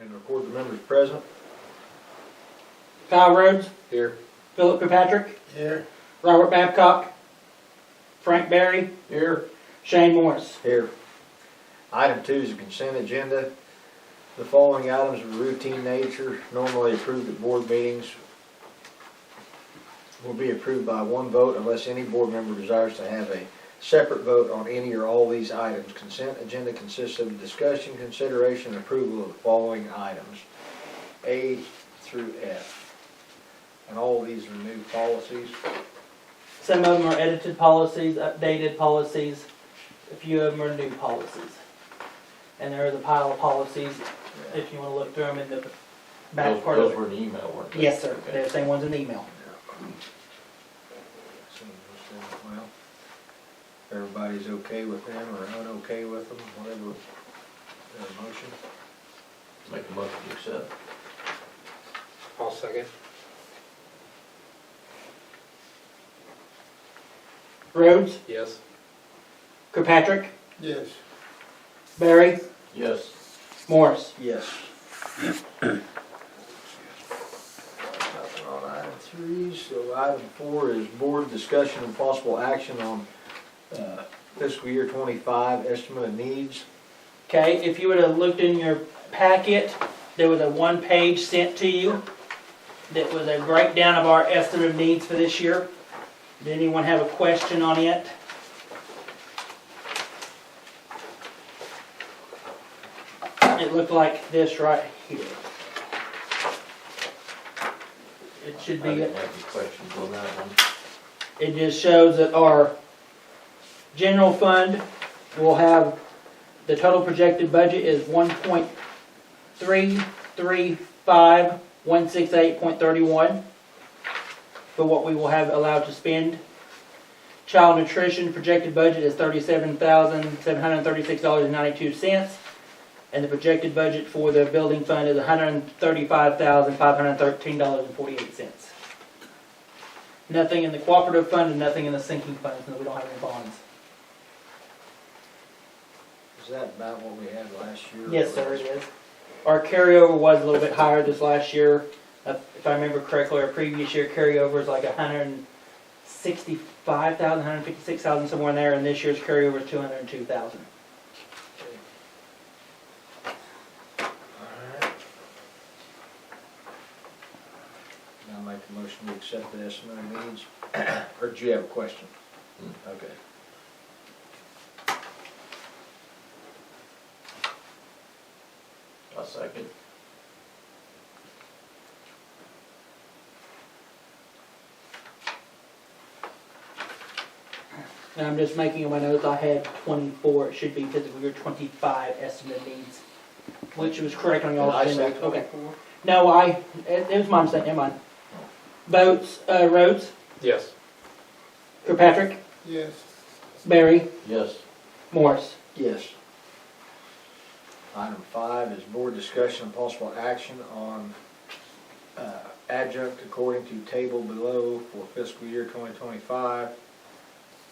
and record the members present. Kyle Rhodes, Here. Philip Kirkpatrick, Here. Robert Babcock, Frank Berry, Here. Shane Morris. Here. Item 2 is a consent agenda. The following items of routine nature, normally approved at board meetings, will be approved by one vote unless any board member desires to have a separate vote on any or all these items. Consent agenda consists of discussion, consideration, and approval of the following items, A through F. And all of these are new policies. Some of them are edited policies, updated policies. A few of them are new policies. And there is a pile of policies, if you want to look through them in the back part of Those it. were in the email, weren't they? Yes, sir. Okay. They're the same ones in the email. Well, everybody's okay with them or okay with them, whatever their motion. Make a motion to accept. I'll second. Rhodes, Yes. Kirkpatrick, Yes. Berry, Yes. Morris. Yes. Nothing on item 3, so item 4 is board discussion and possible action on fiscal year 25 estimate of needs. Okay, if you would have looked in your packet, there was a one-page sent to you that was a breakdown of our estimate of needs for this year. Did anyone have a question on it? It looked like this right here. It should I be, didn't have any questions on that one. it just shows that our general fund will have, the total projected budget is 1.335168.31 for what we will have allowed to spend. Child nutrition projected budget is $37,736.92, and the projected budget for the building fund is $135,513.48. Nothing in the cooperative fund and nothing in the sinking fund, since we don't have any bonds. Is that about what we had last year? Yes, sir, it is. Our carryover was a little bit higher this last year. If I remember correctly, our previous year carryover is like 165,000, 156,000, somewhere in there, and this year's carryover is 202,000. Alright. Now make a motion to accept the estimate of needs. Or do you have a question? Okay. A second. And I'm just making my notes, I had 24, it should be fiscal year 25 estimate needs, which was correct on y'all's Did I say agenda. Okay. 24? No, it was my mistake, never mind. Boats, Rhodes, Yes. Kirkpatrick, Yes. Berry, Yes. Morris. Yes. Item 5 is board discussion and possible action on adjunct according to table below for fiscal year 2025.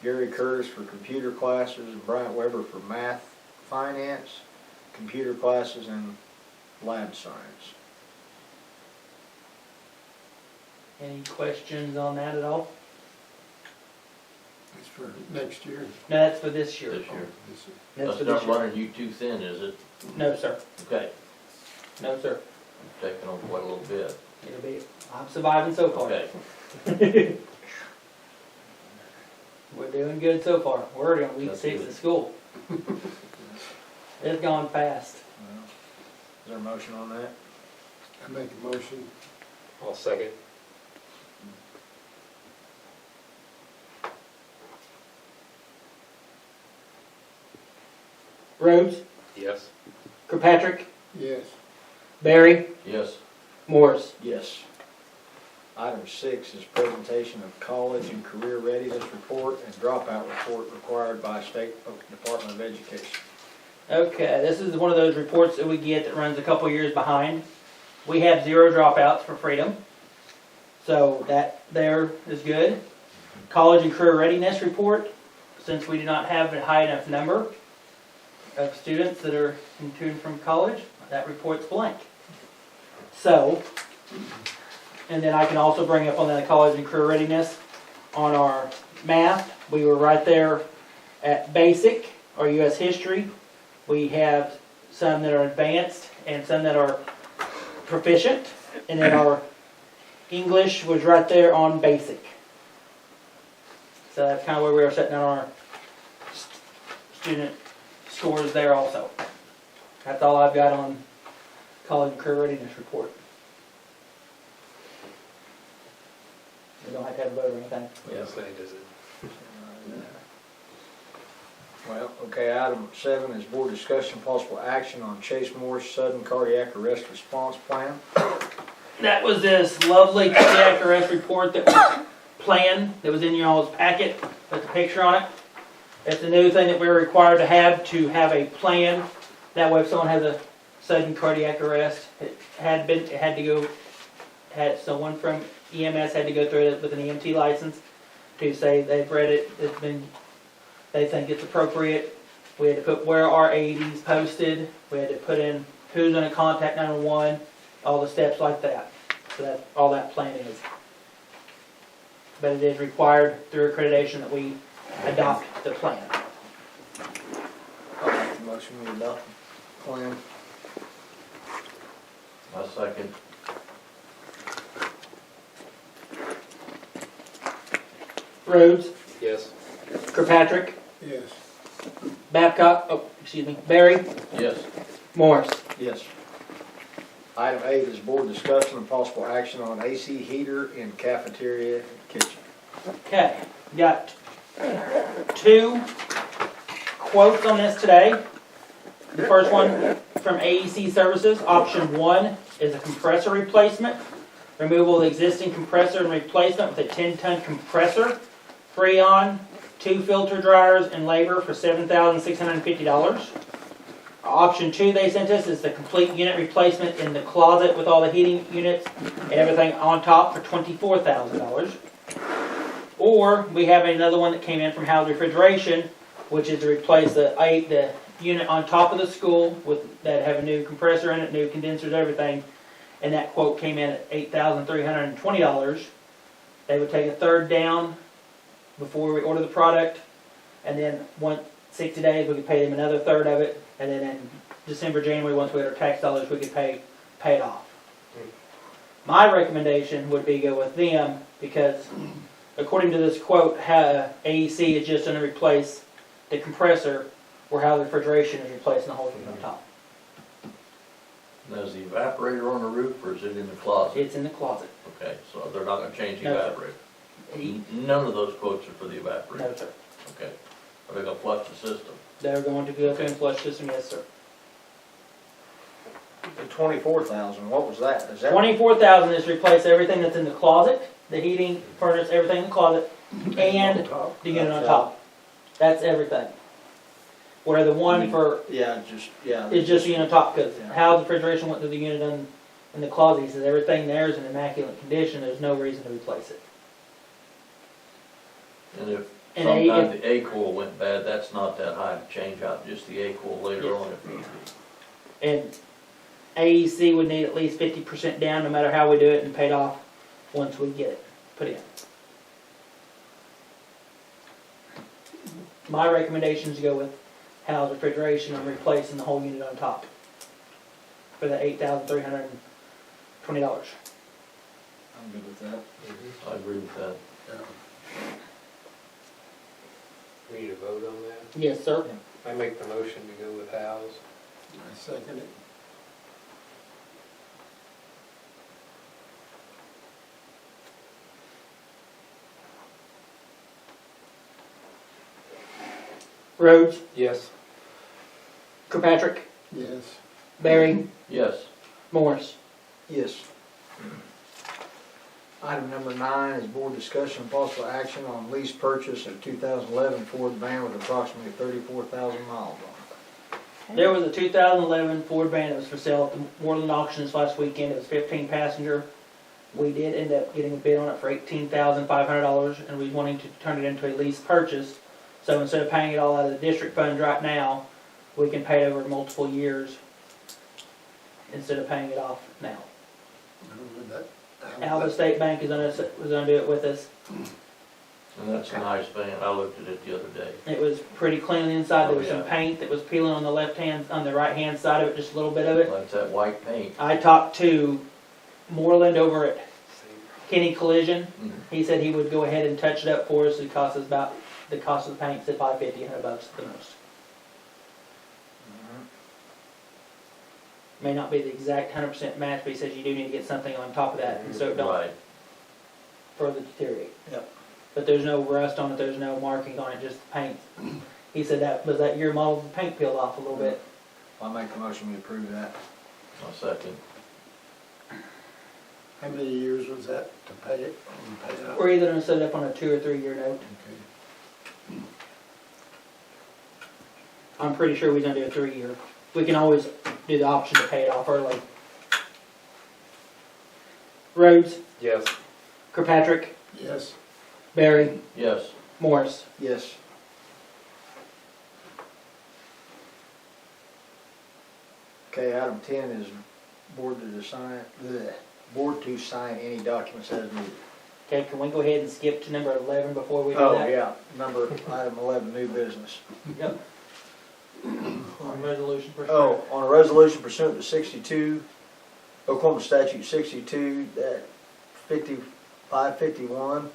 Gary Curtis for computer classes and Bryant Weber for math, finance, computer classes, and lab science. Any questions on that at all? It's for next year. No, that's for this year. This year. That's That's for this not year. running you too thin, is it? No, sir. Okay. No, sir. Taking on quite a little bit. It'll be, I'm surviving so far. Okay. We're doing good so far. We're already on week That's 6 good. of school. It's gone fast. Well, is there a motion on that? I make a motion. I'll second. Rhodes, Yes. Kirkpatrick, Yes. Berry, Yes. Morris. Yes. Item 6 is presentation of college and career readiness report and dropout report required by State Department of Education. Okay, this is one of those reports that we get that runs a couple years behind. We have 0 dropouts for Freedom, so that there is good. College and career readiness report, since we do not have a high enough number of students that are in tune from college, that report's blank. So, and then I can also bring up on the college and career readiness on our math. We were right there at basic or U.S. history. We have some that are advanced and some that are proficient. And then our English was right there on basic. So that's kind of where we are setting on our student scores there also. That's all I've got on college and career readiness report. We don't have to have a vote or anything. Yeah, say, does it? Well, okay, item 7 is board discussion, possible action on Chase Morris sudden cardiac arrest response plan. That was this lovely cardiac arrest report that was planned, that was in y'all's packet, with the picture on it. It's a new thing that we're required to have a plan. That way if someone has a sudden cardiac arrest, someone from EMS had to go through it with an EMT license to say they've read it, they think it's appropriate. We had to put where our AED's posted, we had to put in who's gonna contact 911, all the steps like that. So that's all that plan is. But it is required through accreditation that we adopt the plan. I'll make the motion we adopt the plan. I second. Rhodes, Yes. Kirkpatrick, Yes. Barry, Yes. Morris. Yes. Item 8 is board discussion and possible action on AC heater in cafeteria and kitchen. Okay, got 2 quotes on this today. The first one from AEC Services, option 1 is a compressor replacement. Removal of the existing compressor and replacement with a 10-ton compressor. Freon, 2 filter dryers, and labor for $7,650. Option 2 they sent us is the complete unit replacement in the closet with all the heating units and everything on top for $24,000. Or we have another one that came in from House Refrigeration, which is to replace the unit on top of the school that have a new compressor in it, new condensers, everything. And that quote came in at $8,320. They would take a third down before we order the product, and then 60 days we could pay them another third of it, and then in December, January, once we had our tax dollars, we could pay it off. My recommendation would be go with them because according to this quote, AEC is just going to replace the compressor where House Refrigeration is replacing the whole unit on top. Now, is the evaporator on the roof or is it in the closet? It's in the closet. Okay, so they're not gonna change the No, sir. evaporator? None of those quotes are for the evaporator? No, sir. Okay. Are they gonna flush the system? They're going to go through and flush system, yes, sir. The 24,000, what was that? Is that? 24,000 is to replace everything that's in the closet, the heating, furnace, everything in the closet, and the unit on top. That's everything. Where the one for Yeah, is just the unit on top, because Yeah. how the refrigeration went to the unit in the closet, he says everything there is in immaculate condition, there's no reason to replace it. And if And sometime the A-coil went bad, that's not that high to change out just the A-coil later Yes. on if need be. And AEC would need at least 50% down no matter how we do it and paid off once we get it put in. My recommendation is to go with House Refrigeration and replacing the whole unit on top for the $8,320. I'm good with that. I agree with that. We need a vote on that. Yes, sir. I make the motion to go with Hal's. I second it. Rhodes, Yes. Kirkpatrick, Yes. Barry, Yes. Morris. Yes. Item number 9 is board discussion and possible action on lease purchase of 2011 Ford van with approximately 34,000 miles on it. There was a 2011 Ford van that was for sale at the Moreland auction this last weekend. It was 15 passenger. We did end up getting a bid on it for $18,500, and we wanting to turn it into a lease purchase. So instead of paying it all out of the district funds right now, we can pay it over multiple years instead of paying it off now. Who would that? Alva State Bank is gonna do it with us. And that's a nice van, I looked at it the other day. It was pretty clean on the inside, there Oh, was some yeah. paint that was peeling on the left hand, on the right hand side of it, just a little bit of it. That's that white paint. I talked to Moreland over at Same. Kenny Collision, Mhm. he said he would go ahead and touch it up for us, it cost us about, the cost of the paint said $550, $100 the most. May not be the exact 100% match, but he says you do need to get something on top of that, and so it don't Right, further deteriorate. Yep. But there's no rust on it, there's no markings on it, just the paint. He said that, was that your model, the paint peeled off a little bit. I'll make the motion we approve that. I'll second. How many years was that to pay it and pay it up? We're either gonna set it up on a 2 or 3 year note. Okay. I'm pretty sure we're gonna do a 3 year. We can always do the option to pay it off early. Rhodes, Yes. Kirkpatrick, Yes. Barry, Yes, Morris. Yes. Okay, item 10 is board to sign any documents as needed. Okay, can we go ahead and skip to number 11 before we do Oh, that? yeah, item 11, new business. Yep. On resolution for Oh, on a resolution pursuant to 62, Oklahoma statute 62, that 551,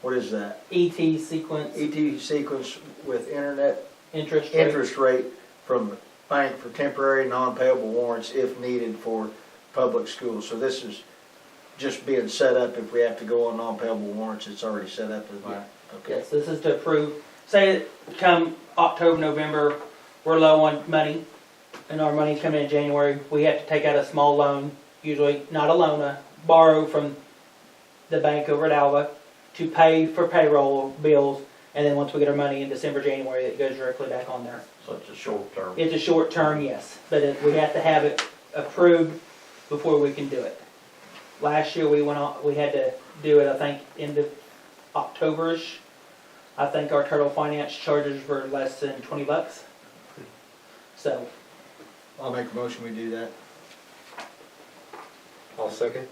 what is that? ET sequence, ET sequence with internet interest rate. interest rate from the bank for temporary non-payable warrants if needed for public schools. So this is just being set up if we have to go on non-payable warrants, it's already set up as my, okay. Yes, this is to approve, say that come October, November, we're low on money, and our money's coming in January, we have to take out a small loan, usually not a loan, a borrow from the bank over at Alva to pay for payroll bills, and then once we get our money in December, January, it goes directly back on there. such a short term. It's a short term, yes, but we have to have it approved before we can do it. Last year, we had to do it, I think, end of October-ish. I think our total finance charges were less than $20. So, I'll make a motion, we do that. I'll second.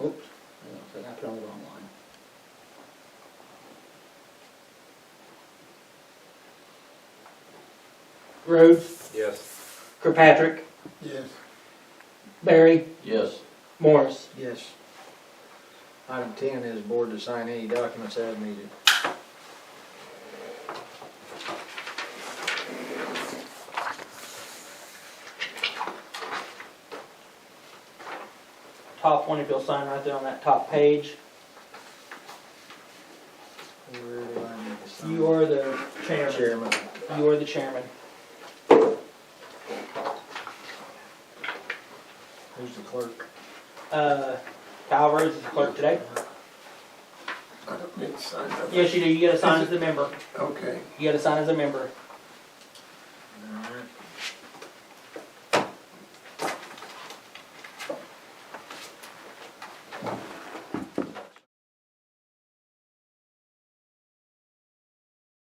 oops, I put on the wrong line. Rhodes, Yes. Kirkpatrick, Yes. Barry, Yes, Morris. Yes. Item 10 is board to sign any documents as needed. Top one, if you'll sign right there on that top page. Where do I need to sign? You are the chairman. Chairman. You are the chairman. Who's the clerk? Kyle Rhodes is the clerk today. I don't need to sign that. Yes, you do. You gotta sign as a member. Okay. You gotta sign as a member. Alright.